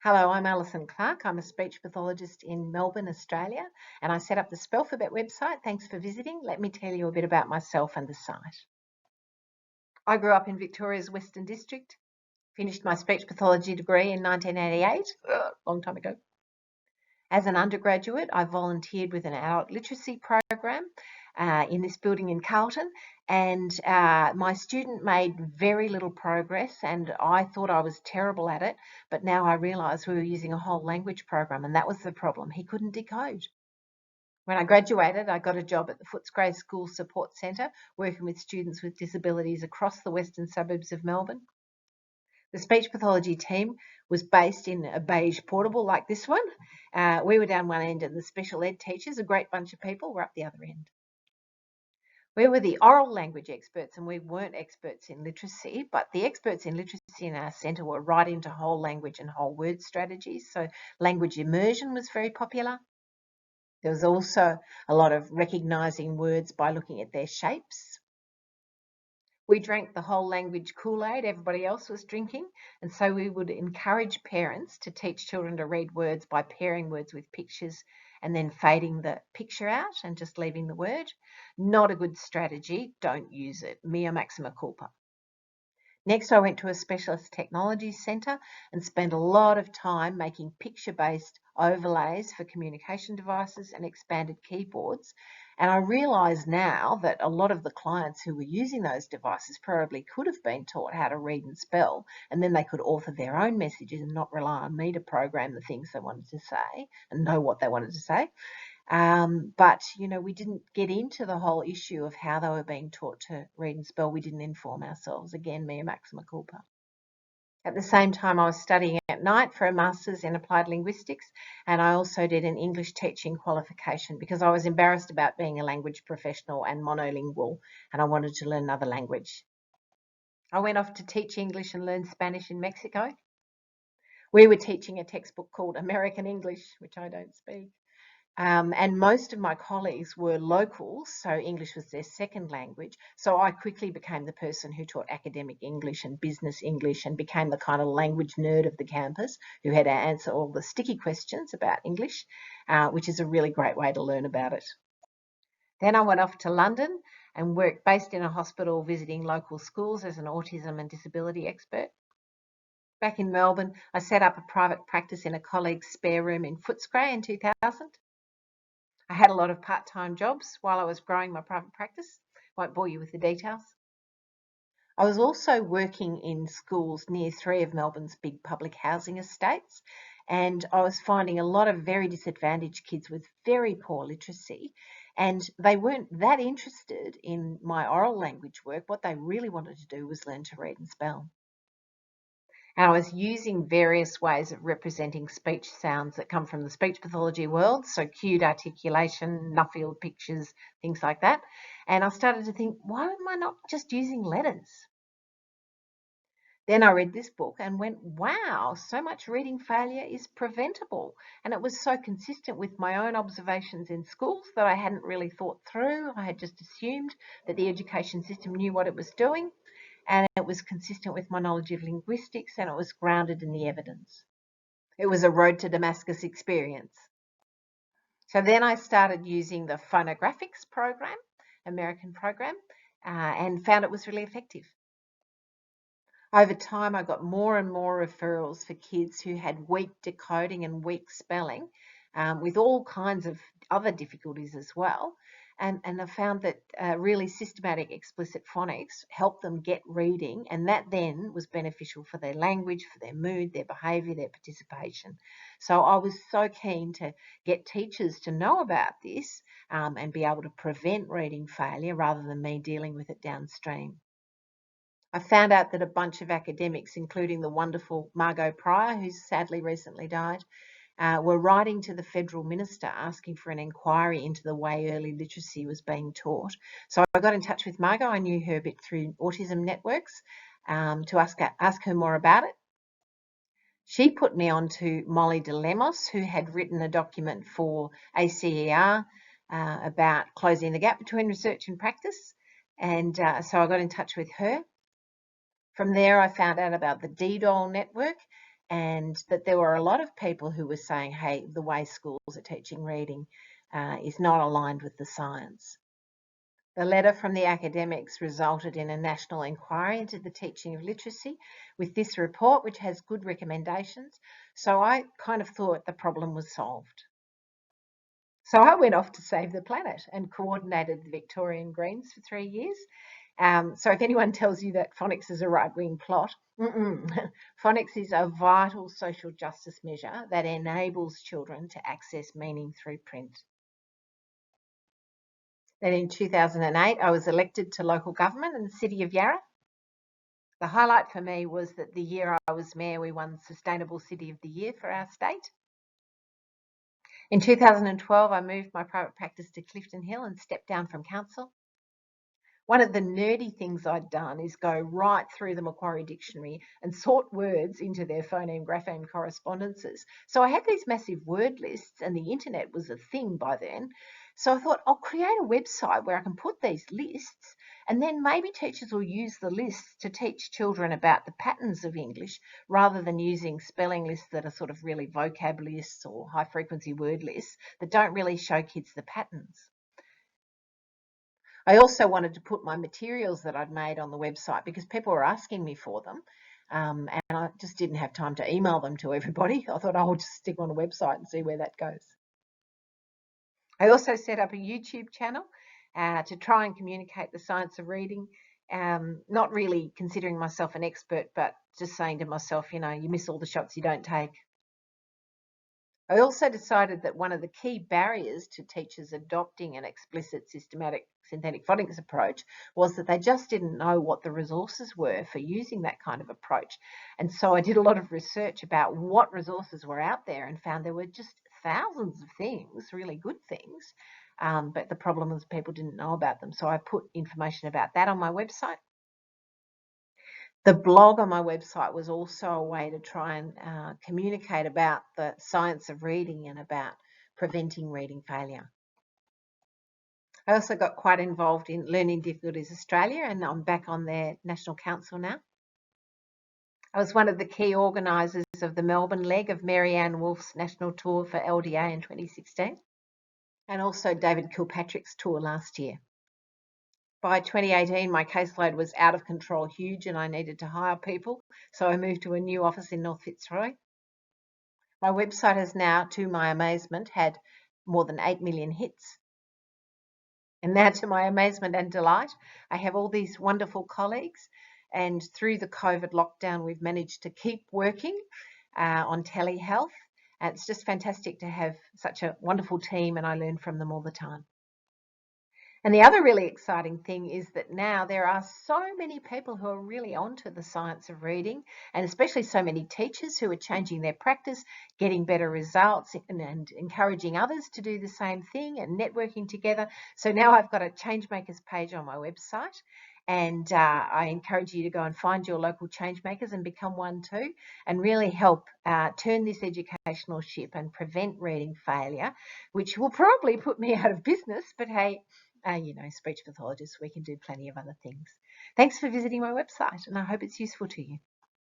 Hello, I'm Alison Clark. I'm a speech pathologist in Melbourne, Australia, and I set up the Spelfabet website. Thanks for visiting. Let me tell you a bit about myself and the site. I grew up in Victoria's Western District, finished my speech pathology degree in 1988, long time ago. As an undergraduate, I volunteered with an adult literacy program in this building in Carlton, and my student made very little progress, and I thought I was terrible at it, but now I realise we were using a whole language program, and that was the problem. He couldn't decode. When I graduated, I got a job at the Footscray School Support Centre, working with students with disabilities across the western suburbs of Melbourne. The speech pathology team was based in a beige portable like this one. We were down one end and the special ed teachers, a great bunch of people, were up the other end. We were the oral language experts and we weren't experts in literacy, but the experts in literacy in our centre were right into whole language and whole word strategies. So language immersion was very popular. There was also a lot of recognising words by looking at their shapes. We drank the whole language Kool-Aid everybody else was drinking, and so we would encourage parents to teach children to read words by pairing words with pictures and then fading the picture out and just leaving the word. Not a good strategy. Don't use it. Mea maxima culpa. Next, I went to a specialist technology centre and spent a lot of time making picture-based overlays for communication devices and expanded keyboards. And I realise now that a lot of the clients who were using those devices probably could have been taught how to read and spell, and then they could author their own messages and not rely on me to program the things they wanted to say and know what they wanted to say. But, we didn't get into the whole issue of how they were being taught to read and spell. We didn't inform ourselves. Again, mea maxima culpa. At the same time, I was studying at night for a master's in applied linguistics, and I also did an English teaching qualification because I was embarrassed about being a language professional and monolingual, and I wanted to learn another language. I went off to teach English and learn Spanish in Mexico. We were teaching a textbook called American English, which I don't speak. And most of my colleagues were locals, so English was their second language. So I quickly became the person who taught academic English and business English and became the kind of language nerd of the campus who had to answer all the sticky questions about English, which is a really great way to learn about it. Then I went off to London and worked based in a hospital visiting local schools as an autism and disability expert. Back in Melbourne, I set up a private practice in a colleague's spare room in Footscray in 2000. I had a lot of part-time jobs while I was growing my private practice. Won't bore you with the details. I was also working in schools near 3 of Melbourne's big public housing estates, and I was finding a lot of very disadvantaged kids with very poor literacy, and they weren't that interested in my oral language work. What they really wanted to do was learn to read and spell. And I was using various ways of representing speech sounds that come from the speech pathology world, so cued articulation, Nuffield pictures, things like that. And I started to think, why am I not just using letters? Then I read this book and went, wow, so much reading failure is preventable. And it was so consistent with my own observations in schools that I hadn't really thought through. I had just assumed that the education system knew what it was doing. And it was consistent with my knowledge of linguistics and it was grounded in the evidence. It was a road to Damascus experience. So then I started using the phonographics program, American program, and found it was really effective. Over time, I got more and more referrals for kids who had weak decoding and weak spelling, with all kinds of other difficulties as well. And I found that really systematic explicit phonics helped them get reading, and that then was beneficial for their language, for their mood, their behaviour, their participation. So I was so keen to get teachers to know about this and be able to prevent reading failure rather than me dealing with it downstream. I found out that a bunch of academics, including the wonderful Margot Pryor, who's sadly recently died, were writing to the federal minister asking for an inquiry into the way early literacy was being taught. So I got in touch with Margot. I knew her a bit through autism networks to ask her more about it. She put me on to Molly de Lemos, who had written a document for ACER about closing the gap between research and practice. And so I got in touch with her. From there, I found out about the DDOL network, and that there were a lot of people who were saying, hey, the way schools are teaching reading is not aligned with the science. The letter from the academics resulted in a national inquiry into the teaching of literacy with this report, which has good recommendations. So I kind of thought the problem was solved. So I went off to save the planet and coordinated the Victorian Greens for 3 years. So if anyone tells you that phonics is a right-wing plot, phonics is a vital social justice measure that enables children to access meaning through print. Then in 2008, I was elected to local government in the city of Yarra. The highlight for me was that the year I was mayor, we won Sustainable City of the Year for our state. In 2012, I moved my private practice to Clifton Hill and stepped down from council. One of the nerdy things I'd done is go right through the Macquarie Dictionary and sort words into their phoneme-grapheme correspondences. So I had these massive word lists, and the internet was a thing by then. So I thought, I'll create a website where I can put these lists, and then maybe teachers will use the lists to teach children about the patterns of English rather than using spelling lists that are sort of really vocab lists or high-frequency word lists that don't really show kids the patterns. I also wanted to put my materials that I'd made on the website because people were asking me for them, and I just didn't have time to email them to everybody. I thought I'll just stick on a website and see where that goes. I also set up a YouTube channel to try and communicate the science of reading, not really considering myself an expert, but just saying to myself, you know, you miss all the shots you don't take. I also decided that one of the key barriers to teachers adopting an explicit systematic synthetic phonics approach was that they just didn't know what the resources were for using that kind of approach. And so I did a lot of research about what resources were out there and found there were just thousands of things, really good things, but the problem was people didn't know about them. So I put information about that on my website. The blog on my website was also a way to try and communicate about the science of reading and about preventing reading failure. I also got quite involved in Learning Difficulties Australia, and I'm back on their National Council now. I was one of the key organisers of the Melbourne leg of Mary Ann Wolf's national tour for LDA in 2016, and also David Kilpatrick's tour last year. By 2018, my caseload was out of control, huge, and I needed to hire people, so I moved to a new office in North Fitzroy. My website has now, to my amazement, had more than 8 million hits. And now, to my amazement and delight, I have all these wonderful colleagues, and through the COVID lockdown, we've managed to keep working on telehealth. It's just fantastic to have such a wonderful team, and I learn from them all the time. And the other really exciting thing is that now there are so many people who are really onto the science of reading, and especially so many teachers who are changing their practice, getting better results, and encouraging others to do the same thing and networking together. So now I've got a Changemakers page on my website, and I encourage you to go and find your local changemakers and become one too, and really help turn this educational ship and prevent reading failure, which will probably put me out of business, but hey, you know, speech pathologists, we can do plenty of other things. Thanks for visiting my website, and I hope it's useful to you.